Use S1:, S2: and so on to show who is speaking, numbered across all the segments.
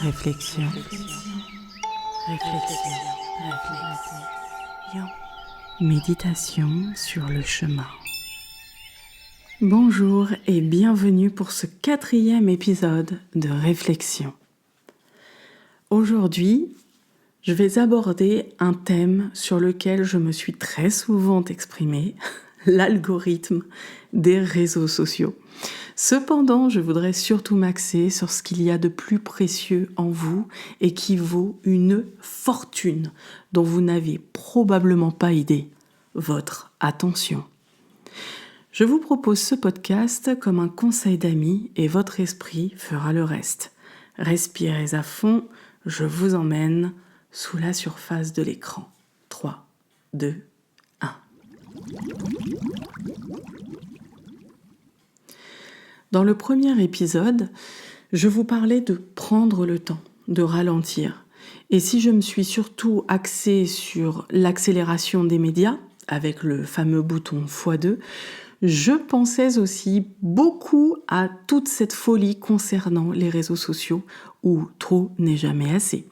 S1: Réflexion. Méditation sur le chemin. Bonjour et bienvenue pour ce 4e épisode de Réflexion. Aujourd'hui, je vais aborder un thème sur lequel je me suis très souvent exprimée, l'algorithme des réseaux sociaux. Cependant, je voudrais surtout m'axer sur ce qu'il y a de plus précieux en vous et qui vaut une fortune dont vous n'avez probablement pas idée, votre attention. Je vous propose ce podcast comme un conseil d'amis et votre esprit fera le reste. Respirez à fond, je vous emmène sous la surface de l'écran. 3, 2, 1. Dans le premier épisode, je vous parlais de prendre le temps, de ralentir. Et si je me suis surtout axée sur l'accélération des médias, avec le fameux bouton x2, je pensais aussi beaucoup à toute cette folie concernant les réseaux sociaux, où trop n'est jamais assez.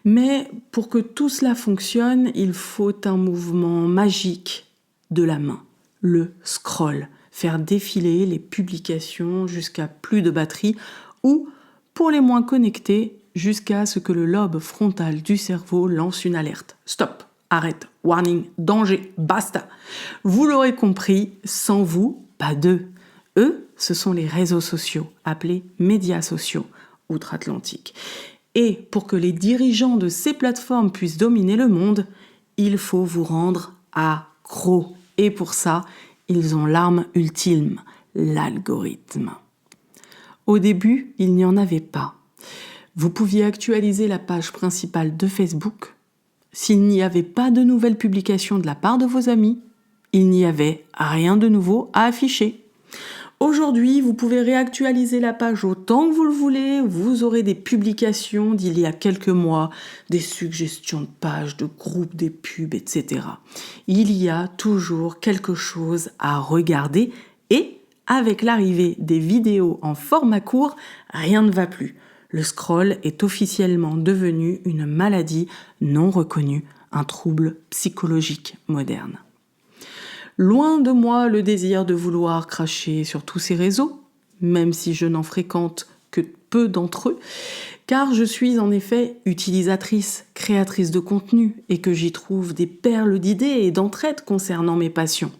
S1: Mais pour que tout cela fonctionne, il faut un mouvement magique de la main, le scroll. Faire défiler les publications jusqu'à plus de batterie ou, pour les moins connectés, jusqu'à ce que le lobe frontal du cerveau lance une alerte. Stop, arrête, warning, danger, basta. Vous l'aurez compris, sans vous, pas d'eux. Eux, ce sont les réseaux sociaux, appelés médias sociaux, outre-Atlantique. Et pour que les dirigeants de ces plateformes puissent dominer le monde, il faut vous rendre accro. Et pour ça, ils ont l'arme ultime, l'algorithme. Au début, il n'y en avait pas. Vous pouviez actualiser la page principale de Facebook. S'il n'y avait pas de nouvelles publications de la part de vos amis, il n'y avait rien de nouveau à afficher. Aujourd'hui, vous pouvez réactualiser la page autant que vous le voulez. Vous aurez des publications d'il y a quelques mois, des suggestions de pages, de groupes, des pubs, etc. Il y a toujours quelque chose à regarder et avec l'arrivée des vidéos en format court, rien ne va plus. Le scroll est officiellement devenu une maladie non reconnue, un trouble psychologique moderne. Loin de moi le désir de vouloir cracher sur tous ces réseaux, même si je n'en fréquente que peu d'entre eux, car je suis en effet utilisatrice, créatrice de contenu et que j'y trouve des perles d'idées et d'entraide concernant mes passions.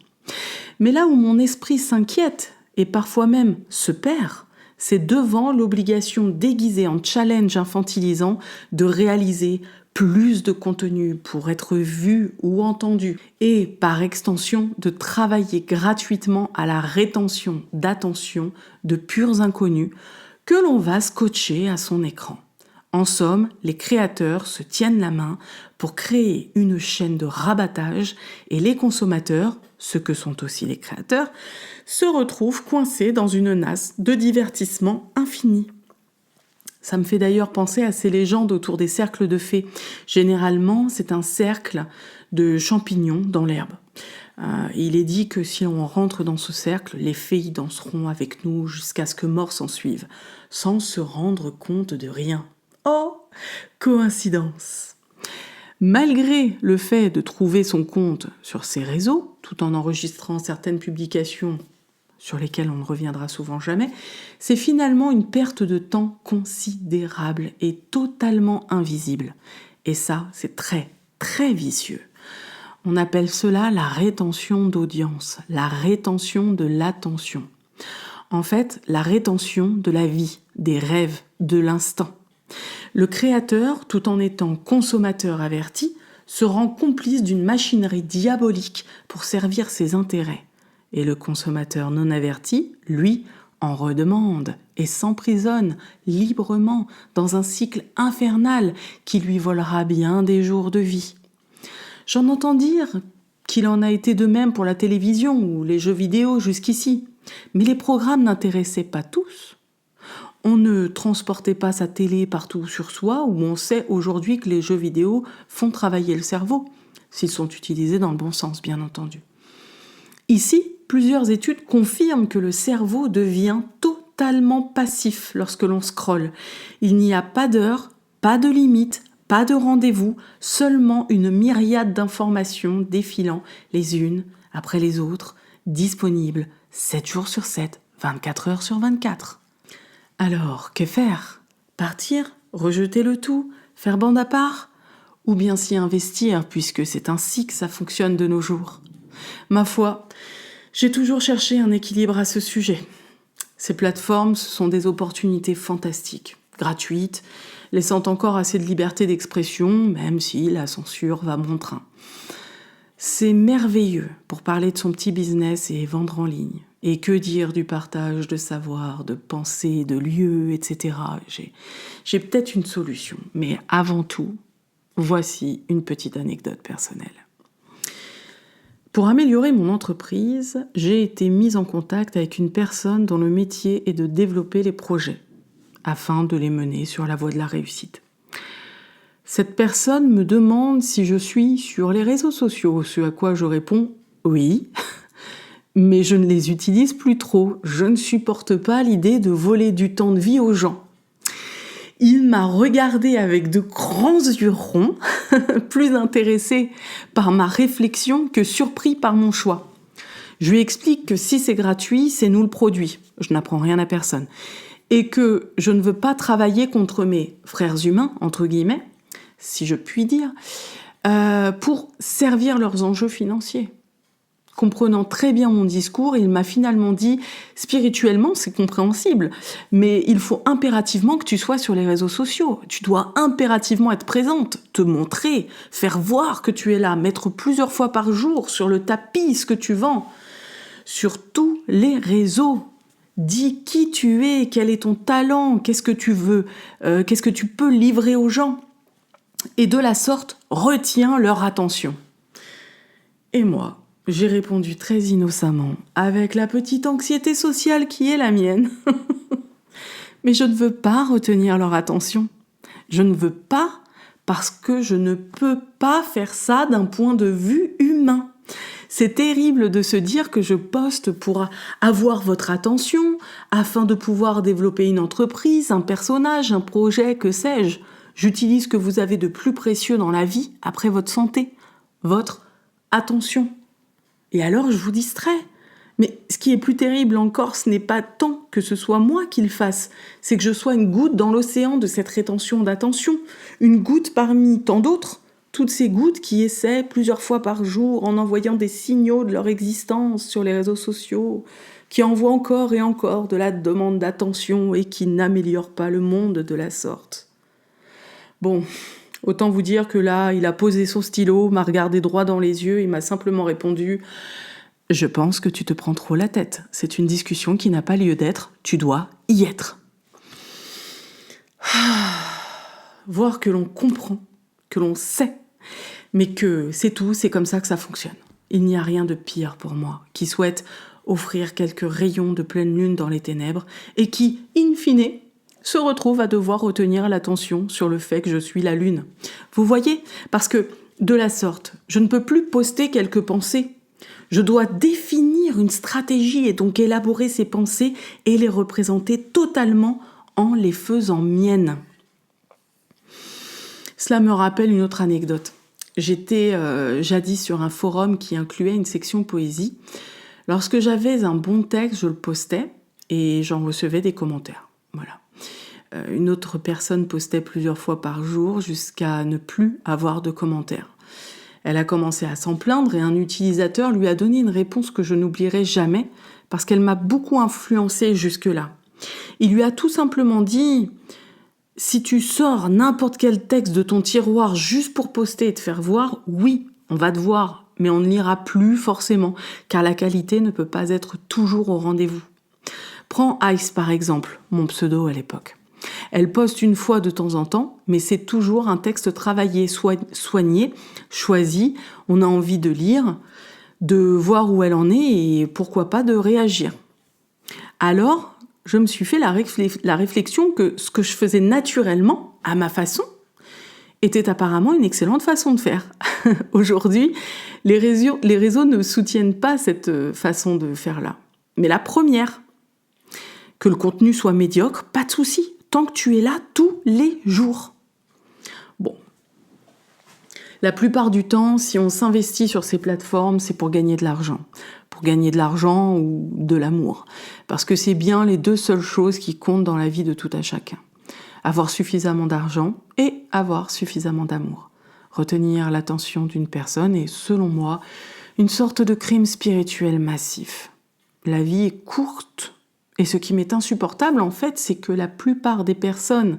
S1: Mais là où mon esprit s'inquiète et parfois même se perd, c'est devant l'obligation déguisée en challenge infantilisant de réaliser plus de contenu pour être vu ou entendu et, par extension, de travailler gratuitement à la rétention d'attention de purs inconnus que l'on va scotcher à son écran. En somme, les créateurs se tiennent la main pour créer une chaîne de rabattage et les consommateurs, ceux que sont aussi les créateurs, se retrouvent coincés dans une nasse de divertissement infini. Ça me fait d'ailleurs penser à ces légendes autour des cercles de fées. Généralement, c'est un cercle de champignons dans l'herbe. Il est dit que si on rentre dans ce cercle, les fées y danseront avec nous jusqu'à ce que mort s'en suive, sans se rendre compte de rien. Oh, coïncidence! Malgré le fait de trouver son compte sur ces réseaux, tout en enregistrant certaines publications sur lesquelles on ne reviendra souvent jamais, c'est finalement une perte de temps considérable et totalement invisible. Et ça, c'est très, très vicieux. On appelle cela la rétention d'audience, la rétention de l'attention. En fait, la rétention de la vie, des rêves, de l'instant. Le créateur, tout en étant consommateur averti, se rend complice d'une machinerie diabolique pour servir ses intérêts. Et le consommateur non averti, lui, en redemande et s'emprisonne librement dans un cycle infernal qui lui volera bien des jours de vie. J'en entends dire qu'il en a été de même pour la télévision ou les jeux vidéo jusqu'ici. Mais les programmes n'intéressaient pas tous. On ne transportait pas sa télé partout sur soi, où on sait aujourd'hui que les jeux vidéo font travailler le cerveau, s'ils sont utilisés dans le bon sens, bien entendu. Ici, plusieurs études confirment que le cerveau devient totalement totalement passif lorsque l'on scrolle. Il n'y a pas d'heure, pas de limite, pas de rendez-vous, seulement une myriade d'informations défilant les unes après les autres, disponibles 7 jours sur 7, 24 heures sur 24. Alors, que faire ? Partir ? Rejeter le tout ? Faire bande à part ? Ou bien s'y investir, puisque c'est ainsi que ça fonctionne de nos jours ? Ma foi, j'ai toujours cherché un équilibre à ce sujet. Ces plateformes, ce sont des opportunités fantastiques, gratuites, laissant encore assez de liberté d'expression, même si la censure va bon train. C'est merveilleux pour parler de son petit business et vendre en ligne. Et que dire du partage de savoir, de pensées, de lieux, etc. J'ai peut-être une solution, mais avant tout, voici une petite anecdote personnelle. Pour améliorer mon entreprise, j'ai été mise en contact avec une personne dont le métier est de développer les projets, afin de les mener sur la voie de la réussite. Cette personne me demande si je suis sur les réseaux sociaux, ce à quoi je réponds « oui ». Mais je ne les utilise plus trop. Je ne supporte pas l'idée de voler du temps de vie aux gens. Il m'a regardé avec de grands yeux ronds, plus intéressé par ma réflexion que surpris par mon choix. Je lui explique que si c'est gratuit, c'est nous le produit. Je n'apprends rien à personne. Et que je ne veux pas travailler contre mes frères humains, entre guillemets, si je puis dire, pour servir leurs enjeux financiers. Comprenant très bien mon discours, il m'a finalement dit « Spirituellement, c'est compréhensible, mais il faut impérativement que tu sois sur les réseaux sociaux. Tu dois impérativement être présente, te montrer, faire voir que tu es là, mettre plusieurs fois par jour sur le tapis ce que tu vends. Sur tous les réseaux. Dis qui tu es, quel est ton talent, qu'est-ce que tu veux, qu'est-ce que tu peux livrer aux gens. Et de la sorte, retiens leur attention. » Et moi, j'ai répondu très innocemment, avec la petite anxiété sociale qui est la mienne. Mais je ne veux pas retenir leur attention. Je ne veux pas parce que je ne peux pas faire ça d'un point de vue humain. C'est terrible de se dire que je poste pour avoir votre attention, afin de pouvoir développer une entreprise, un personnage, un projet, que sais-je. J'utilise ce que vous avez de plus précieux dans la vie après votre santé, votre attention. Et alors, je vous distrais. Mais ce qui est plus terrible encore, ce n'est pas tant que ce soit moi qui le fasse, c'est que je sois une goutte dans l'océan de cette rétention d'attention, une goutte parmi tant d'autres, toutes ces gouttes qui essaient plusieurs fois par jour, en envoyant des signaux de leur existence sur les réseaux sociaux, qui envoient encore et encore de la demande d'attention et qui n'améliorent pas le monde de la sorte. Bon, autant vous dire que là, il a posé son stylo, m'a regardé droit dans les yeux et m'a simplement répondu « Je pense que tu te prends trop la tête. C'est une discussion qui n'a pas lieu d'être. Tu dois y être. » Voir que l'on comprend, que l'on sait, mais que c'est tout, c'est comme ça que ça fonctionne. Il n'y a rien de pire pour moi, qui souhaite offrir quelques rayons de pleine lune dans les ténèbres et qui, in fine, se retrouve à devoir retenir l'attention sur le fait que je suis la lune. Vous voyez ? Parce que, de la sorte, je ne peux plus poster quelques pensées. Je dois définir une stratégie et donc élaborer ces pensées et les représenter totalement en les faisant miennes. Cela me rappelle une autre anecdote. J'étais jadis sur un forum qui incluait une section poésie. Lorsque j'avais un bon texte, je le postais et j'en recevais des commentaires. Voilà. Une autre personne postait plusieurs fois par jour jusqu'à ne plus avoir de commentaires. Elle a commencé à s'en plaindre et un utilisateur lui a donné une réponse que je n'oublierai jamais parce qu'elle m'a beaucoup influencée jusque-là. Il lui a tout simplement dit « Si tu sors n'importe quel texte de ton tiroir juste pour poster et te faire voir, oui, on va te voir, mais on ne lira plus forcément car la qualité ne peut pas être toujours au rendez-vous. » Prends Ice par exemple, mon pseudo à l'époque. Elle poste une fois de temps en temps, mais c'est toujours un texte travaillé, soigné, choisi. On a envie de lire, de voir où elle en est et pourquoi pas de réagir. Alors, je me suis fait la réflexion que ce que je faisais naturellement, à ma façon, était apparemment une excellente façon de faire. Aujourd'hui, les réseaux ne soutiennent pas cette façon de faire-là. Mais la première, Que le contenu soit médiocre, pas de souci, tant que tu es là tous les jours. Bon. La plupart du temps, si on s'investit sur ces plateformes, c'est pour gagner de l'argent. Pour gagner de l'argent ou de l'amour. Parce que c'est bien les deux seules choses qui comptent dans la vie de tout un chacun. Avoir suffisamment d'argent et avoir suffisamment d'amour. Retenir l'attention d'une personne est, selon moi, une sorte de crime spirituel massif. La vie est courte. Et ce qui m'est insupportable, en fait, c'est que la plupart des personnes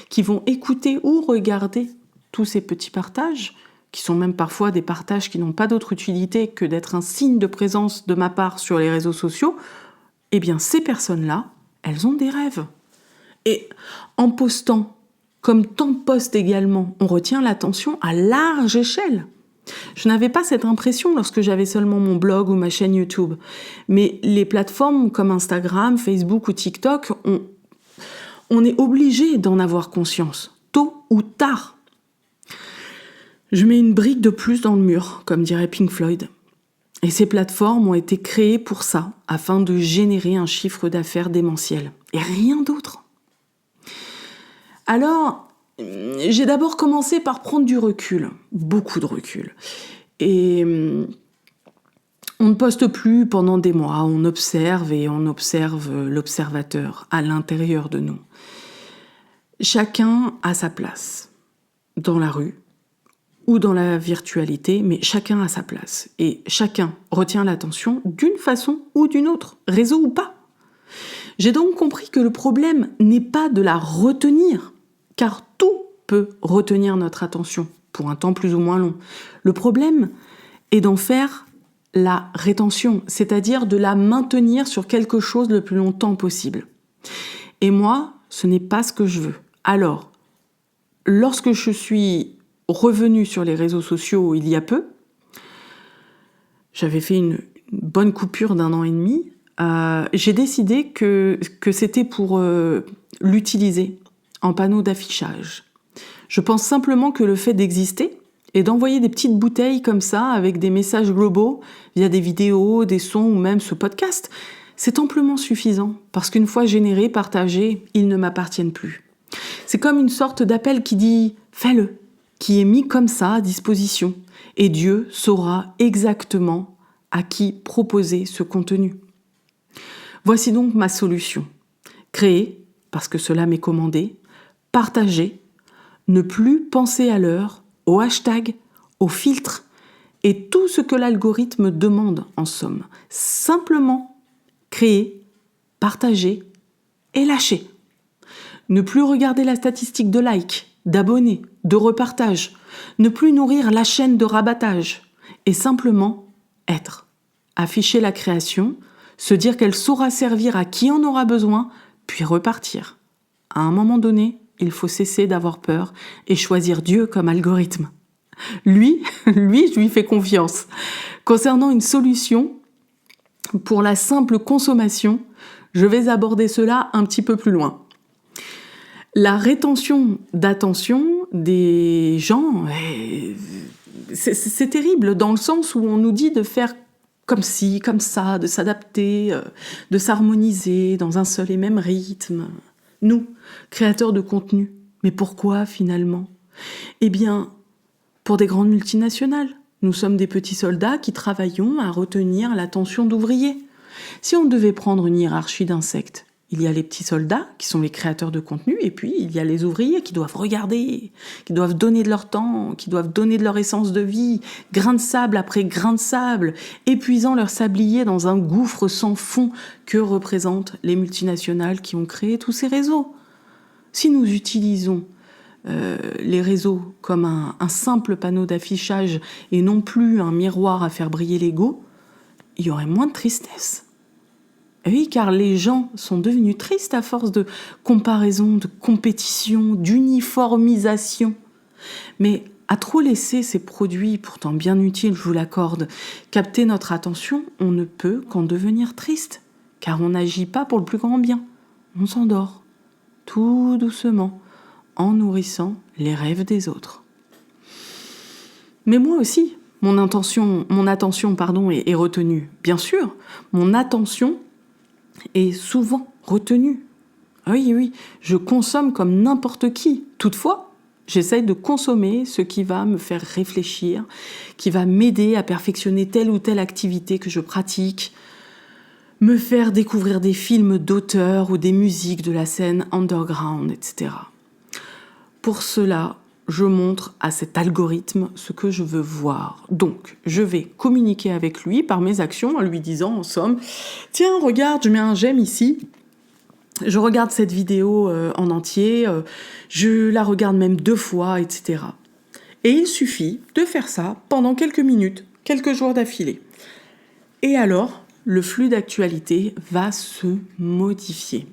S1: qui vont écouter ou regarder tous ces petits partages, qui sont même parfois des partages qui n'ont pas d'autre utilité que d'être un signe de présence de ma part sur les réseaux sociaux, eh bien ces personnes-là, elles ont des rêves. Et en postant, comme tant postent également, on retient l'attention à large échelle. Je n'avais pas cette impression lorsque j'avais seulement mon blog ou ma chaîne YouTube. Mais les plateformes comme Instagram, Facebook ou TikTok, on est obligé d'en avoir conscience, tôt ou tard. Je mets une brique de plus dans le mur, comme dirait Pink Floyd. Et ces plateformes ont été créées pour ça, afin de générer un chiffre d'affaires démentiel. Et rien d'autre. Alors, j'ai d'abord commencé par prendre du recul, beaucoup de recul. Et on ne poste plus pendant des mois, on observe et on observe l'observateur à l'intérieur de nous. Chacun a sa place, dans la rue ou dans la virtualité, mais chacun a sa place. Et chacun retient l'attention d'une façon ou d'une autre, réseau ou pas. J'ai donc compris que le problème n'est pas de la retenir, car tout peut retenir notre attention pour un temps plus ou moins long. Le problème est d'en faire la rétention, c'est-à-dire de la maintenir sur quelque chose le plus longtemps possible. Et moi, ce n'est pas ce que je veux. Alors, lorsque je suis revenue sur les réseaux sociaux il y a peu, j'avais fait une bonne coupure d'1 an et demi, j'ai décidé que c'était pour l'utiliser en panneau d'affichage. Je pense simplement que le fait d'exister et d'envoyer des petites bouteilles comme ça avec des messages globaux via des vidéos, des sons ou même ce podcast, c'est amplement suffisant parce qu'une fois générés, partagés, ils ne m'appartiennent plus. C'est comme une sorte d'appel qui dit « fais-le », qui est mis comme ça à disposition et Dieu saura exactement à qui proposer ce contenu. Voici donc ma solution. Créer, parce que cela m'est commandé, partager, ne plus penser à l'heure, au hashtag, au filtre et tout ce que l'algorithme demande en somme. Simplement créer, partager et lâcher. Ne plus regarder la statistique de likes, d'abonnés, de repartages. Ne plus nourrir la chaîne de rabattage. Et simplement être. Afficher la création, se dire qu'elle saura servir à qui en aura besoin, puis repartir. À un moment donné, il faut cesser d'avoir peur et choisir Dieu comme algorithme. Lui, je lui fais confiance. Concernant une solution, pour la simple consommation, je vais aborder cela un petit peu plus loin. La rétention d'attention des gens, c'est terrible dans le sens où on nous dit de faire comme ci, comme ça, de s'adapter, de s'harmoniser dans un seul et même rythme. Nous, créateurs de contenu. Mais pourquoi finalement ? Eh bien, pour des grandes multinationales. Nous sommes des petits soldats qui travaillons à retenir l'attention d'ouvriers. Si on devait prendre une hiérarchie d'insectes, il y a les petits soldats qui sont les créateurs de contenu et puis il y a les ouvriers qui doivent regarder, qui doivent donner de leur temps, qui doivent donner de leur essence de vie, grain de sable après grain de sable, épuisant leur sablier dans un gouffre sans fond que représentent les multinationales qui ont créé tous ces réseaux. Si nous utilisons les réseaux comme un simple panneau d'affichage et non plus un miroir à faire briller l'ego, il y aurait moins de tristesse. Et oui, car les gens sont devenus tristes à force de comparaison, de compétition, d'uniformisation. Mais à trop laisser ces produits, pourtant bien utiles, je vous l'accorde, capter notre attention, on ne peut qu'en devenir triste, car on n'agit pas pour le plus grand bien. On s'endort, tout doucement, en nourrissant les rêves des autres. Mais moi aussi, mon attention est retenue. Bien sûr, mon attention est souvent retenu. Oui, oui, je consomme comme n'importe qui. Toutefois, j'essaye de consommer ce qui va me faire réfléchir, qui va m'aider à perfectionner telle ou telle activité que je pratique, me faire découvrir des films d'auteurs ou des musiques de la scène underground, etc. Pour cela, je montre à cet algorithme ce que je veux voir. Donc, je vais communiquer avec lui par mes actions en lui disant en somme « Tiens, regarde, je mets un j'aime ici ». Je regarde cette vidéo en entier, je la regarde même 2 fois, etc. Et il suffit de faire ça pendant quelques minutes, quelques jours d'affilée. Et alors, le flux d'actualité va se modifier.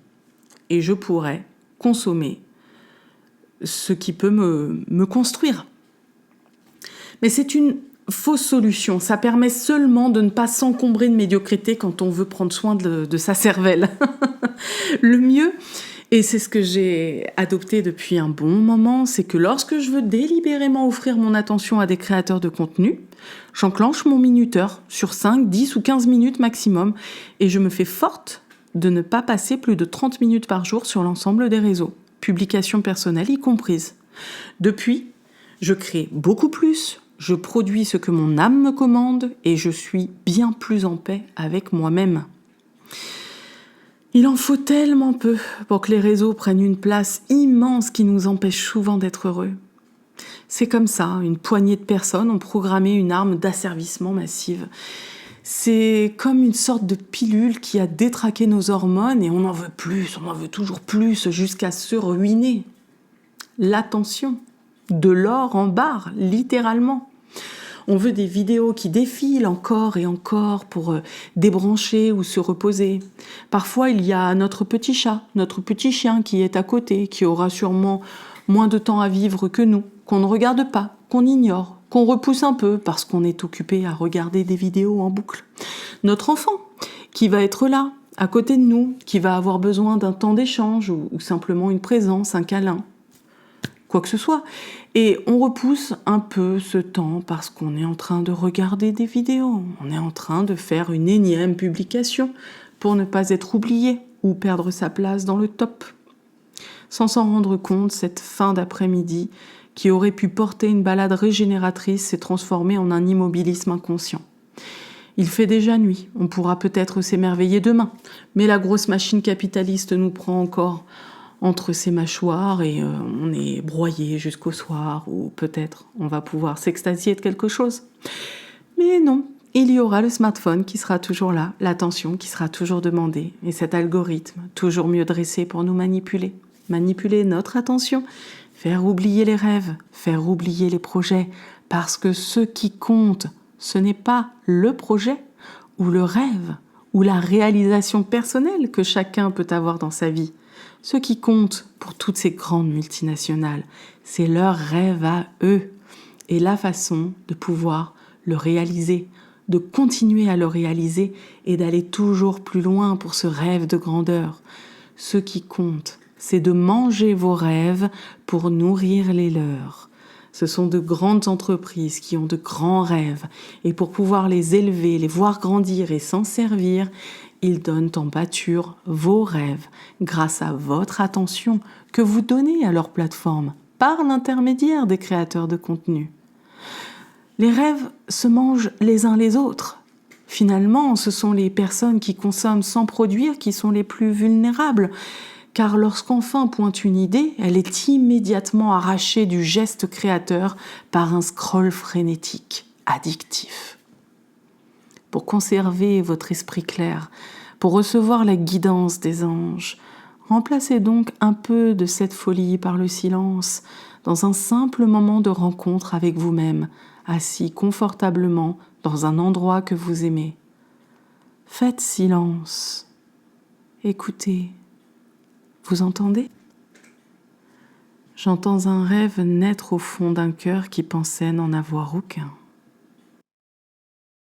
S1: Et je pourrai consommer ce qui peut me construire. Mais c'est une fausse solution. Ça permet seulement de ne pas s'encombrer de médiocrité quand on veut prendre soin de sa cervelle. Le mieux, et c'est ce que j'ai adopté depuis un bon moment, c'est que lorsque je veux délibérément offrir mon attention à des créateurs de contenu, j'enclenche mon minuteur sur 5, 10 ou 15 minutes maximum et je me fais forte de ne pas passer plus de 30 minutes par jour sur l'ensemble des réseaux, publications personnelles y comprises. Depuis, je crée beaucoup plus, je produis ce que mon âme me commande et je suis bien plus en paix avec moi-même. Il en faut tellement peu pour que les réseaux prennent une place immense qui nous empêche souvent d'être heureux. C'est comme ça, une poignée de personnes ont programmé une arme d'asservissement massive. C'est comme une sorte de pilule qui a détraqué nos hormones et on en veut plus, on en veut toujours plus jusqu'à se ruiner. L'attention, de l'or en barre, littéralement. On veut des vidéos qui défilent encore et encore pour débrancher ou se reposer. Parfois, il y a notre petit chat, notre petit chien qui est à côté, qui aura sûrement moins de temps à vivre que nous, qu'on ne regarde pas, qu'on ignore, qu'on repousse un peu parce qu'on est occupé à regarder des vidéos en boucle. Notre enfant, qui va être là, à côté de nous, qui va avoir besoin d'un temps d'échange ou simplement une présence, un câlin. Quoi que ce soit. Et on repousse un peu ce temps parce qu'on est en train de regarder des vidéos, on est en train de faire une énième publication pour ne pas être oublié ou perdre sa place dans le top. Sans s'en rendre compte, cette fin d'après-midi qui aurait pu porter une balade régénératrice s'est transformée en un immobilisme inconscient. Il fait déjà nuit, on pourra peut-être s'émerveiller demain, mais la grosse machine capitaliste nous prend encore entre ses mâchoires et on est broyé jusqu'au soir ou peut-être on va pouvoir s'extasier de quelque chose. Mais non, il y aura le smartphone qui sera toujours là, l'attention qui sera toujours demandée et cet algorithme toujours mieux dressé pour nous manipuler. Manipuler notre attention, faire oublier les rêves, faire oublier les projets parce que ce qui compte, ce n'est pas le projet ou le rêve ou la réalisation personnelle que chacun peut avoir dans sa vie. Ce qui compte pour toutes ces grandes multinationales, c'est leur rêve à eux et la façon de pouvoir le réaliser, de continuer à le réaliser et d'aller toujours plus loin pour ce rêve de grandeur. Ce qui compte, c'est de manger vos rêves pour nourrir les leurs. Ce sont de grandes entreprises qui ont de grands rêves et pour pouvoir les élever, les voir grandir et s'en servir, ils donnent en pâture vos rêves grâce à votre attention que vous donnez à leur plateforme par l'intermédiaire des créateurs de contenu. Les rêves se mangent les uns les autres. Finalement, ce sont les personnes qui consomment sans produire qui sont les plus vulnérables. Car lorsqu'enfin pointe une idée, elle est immédiatement arrachée du geste créateur par un scroll frénétique, addictif. Pour conserver votre esprit clair, pour recevoir la guidance des anges, remplacez donc un peu de cette folie par le silence, dans un simple moment de rencontre avec vous-même, assis confortablement dans un endroit que vous aimez. Faites silence. Écoutez. Vous entendez ? J'entends un rêve naître au fond d'un cœur qui pensait n'en avoir aucun.